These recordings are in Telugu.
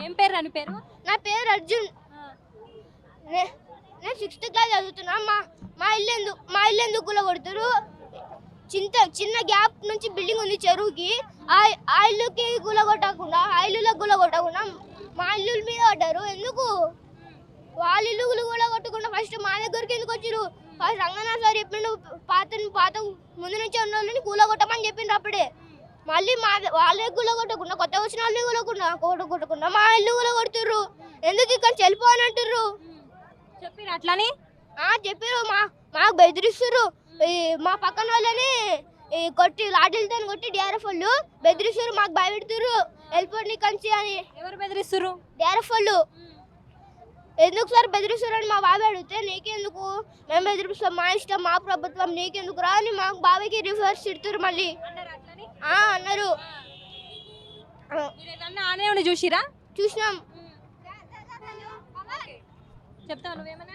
ఏం పేరు అని పేరు? నా పేరు అర్జున్. నేను 6th క్లాస్ చదువుతున్నా. మా ఇల్లు ఎందుకు కూలగొడతారు? చిన్న గ్యాప్ నుంచి బిల్డింగ్ ఉంది చెరువుకి. ఆ ఇల్లుకి కూలగొట్టకుండా మా ఇల్లు మీద పడ్డారు. ఎందుకు వాళ్ళ ఇల్లు కూలగొట్టకుండా ఫస్ట్ మా దగ్గరికి ఎందుకు వచ్చారు? ఫస్ట్ రంగనాథ్ సార్ చెప్పిండు పాత ముందు నుంచి ఉన్న వాళ్ళని కూలగొట్టమని చెప్పిండ్రు. అప్పుడే మళ్ళీ వాళ్ళే కూలగొట్టకుండా కొత్త వచ్చిన వాళ్ళని కూలగొట్టకుండా మా ఇల్లు కూలగొడుతుర్రు. ఎందుకు ఇక్కడ చెల్లిపో అని అంటుర్రు. చెప్పిరు అట్లని చెప్పారు. మాకు బెదిరిస్తుర్రు. మా పక్కన వాళ్ళని కొట్టి లాఠీలతో కొట్టి డిఆర్ఎఫ్ వాళ్ళు బెదిరిస్తుర్రు. మాకు భయపెడుతుర్రు వెళ్ళిపోండి కంచి అని. ఎవరు బెదిరిస్తుర్రు? డిఆర్ఎఫ్ వాళ్ళు. ఎందుకు సార్ బెదిరిస్తారని మా బాబాయ్ అడిగితే నీకెందుకు, మేము బెదిరిస్తాం, మా ఇష్టం, మా ప్రభుత్వం, నీకెందుకు రా అని మాకు బాబాయ్కి రివర్స్ తిడుతురు. మళ్ళీ అన్నారు. చూసిరా? చూసినాం. చెప్తాను నువ్వేమన్నా.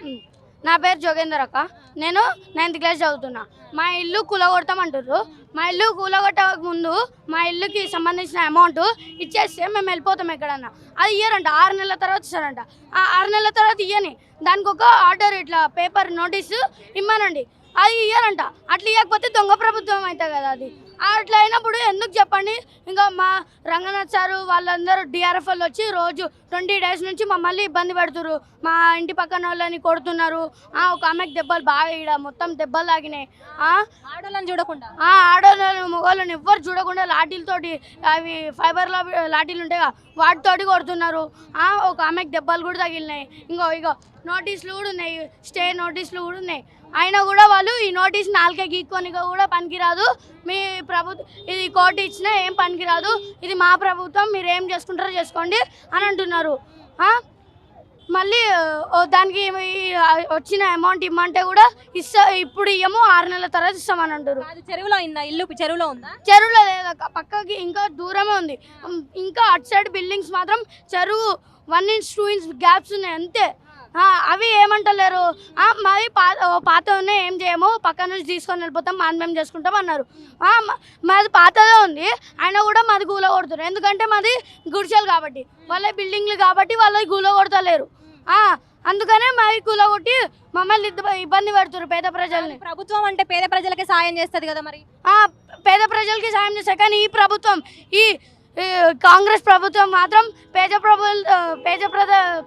నా పేరు జోగేందర్ అక్క. నేను 9th క్లాస్ చదువుతున్నా. మా ఇల్లు కూలగొడతామంటారు. మా ఇల్లు కూలగొట్టక ముందు మా ఇల్లుకి సంబంధించిన అమౌంట్ ఇచ్చేస్తే మేము వెళ్ళిపోతాం ఎక్కడన్నా. అది ఇయ్యరంట. 6 నెలల తర్వాత ఇస్తారంట. ఆ 6 నెలల తర్వాత ఇయ్యని దానికి ఒక ఆర్డర్ ఇట్లా పేపర్ నోటీసు ఇమ్మనండి. అది ఇయ్యరంట. అట్లా ఇవ్వకపోతే దొంగ ప్రభుత్వం అవుతుంది కదా. అది అట్లా అయినప్పుడు ఎందుకు చెప్పండి. ఇంకా మా రంగనాథ్ సారు వాళ్ళందరూ డిఆర్ఎఫ్ వాళ్ళు వచ్చి రోజు 20 days నుంచి మమ్మల్ని ఇబ్బంది పెడుతున్నారు. మా ఇంటి పక్కన వాళ్ళని కొడుతున్నారు. ఒక ఆమెకు దెబ్బలు బాగా ఇక్కడ మొత్తం దెబ్బలు తాగినాయి. ఆడోళ్ళని చూడకుండా ఆడోళ్ళని మొగోళ్ళని ఎవ్వరు చూడకుండా లాఠీలతోటి, అవి ఫైబర్లో లాఠీలు ఉంటాయి కదా, వాటితోటి కొడుతున్నారు. ఒక ఆమెకు దెబ్బలు కూడా తగిలినాయి. ఇగో నోటీసులు కూడా ఉన్నాయి, స్టే నోటీసులు కూడా ఉన్నాయి. అయినా కూడా వాళ్ళు ఈ నోటీస్ 4కే గీక్కొని కూడా పనికిరాదు. మీ ప్రభుత్వం ఇది కోర్టు ఇచ్చినా ఏం పనికిరాదు. ఇది మా ప్రభుత్వం, మీరు ఏం చేసుకుంటారో చేసుకోండి అని అంటున్నారు. మళ్ళీ దానికి వచ్చిన అమౌంట్ ఇమ్మంటే కూడా ఇప్పుడు ఇయ్యము, 6 నెలల తర్వాత ఇస్తామని అంటారు. చెరువులో ఉందా ఇల్లు? చెరువులో ఉందా? చెరువులో లేదక్క, పక్కకి ఇంకా దూరమే ఉంది. ఇంకా అటు సైడ్ బిల్డింగ్స్ మాత్రం చెరువు 1 inch 2 inch గ్యాప్స్ ఉన్నాయి అంతే. అవి ఏమంటలేరు. మాది పాత ఉన్నాయి, ఏం చేయము, పక్క నుంచి తీసుకొని వెళ్ళిపోతాం, మాది మేము చేసుకుంటాం అన్నారు. మాది పాతదే ఉంది, అయినా కూడా మాది గూల కొడుతున్నారు. ఎందుకంటే మాది గుడిసెలు కాబట్టి, వాళ్ళ బిల్డింగ్లు కాబట్టి వాళ్ళకి గూల కొడతలేరు. అందుకనే మాది కూల కొట్టి మమ్మల్ని ఇబ్బంది పెడుతున్నారు పేద ప్రజల్ని. ప్రభుత్వం అంటే పేద ప్రజలకే సాయం చేస్తుంది కదా. మరి పేద ప్రజలకి సాయం చేస్తారు. కానీ ఈ ప్రభుత్వం, ఈ కాంగ్రెస్ ప్రభుత్వం మాత్రం పేద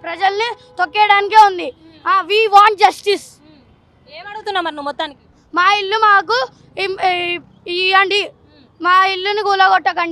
ప్రజల్ని తొక్కేయడానికే ఉంది. We want justice. ఏమడుగుతున్నావు మరి నువ్వు మొత్తానికి? మా ఇల్లు మాకు ఇవ్వండి, మా ఇల్లుని కూలగొట్టకండి.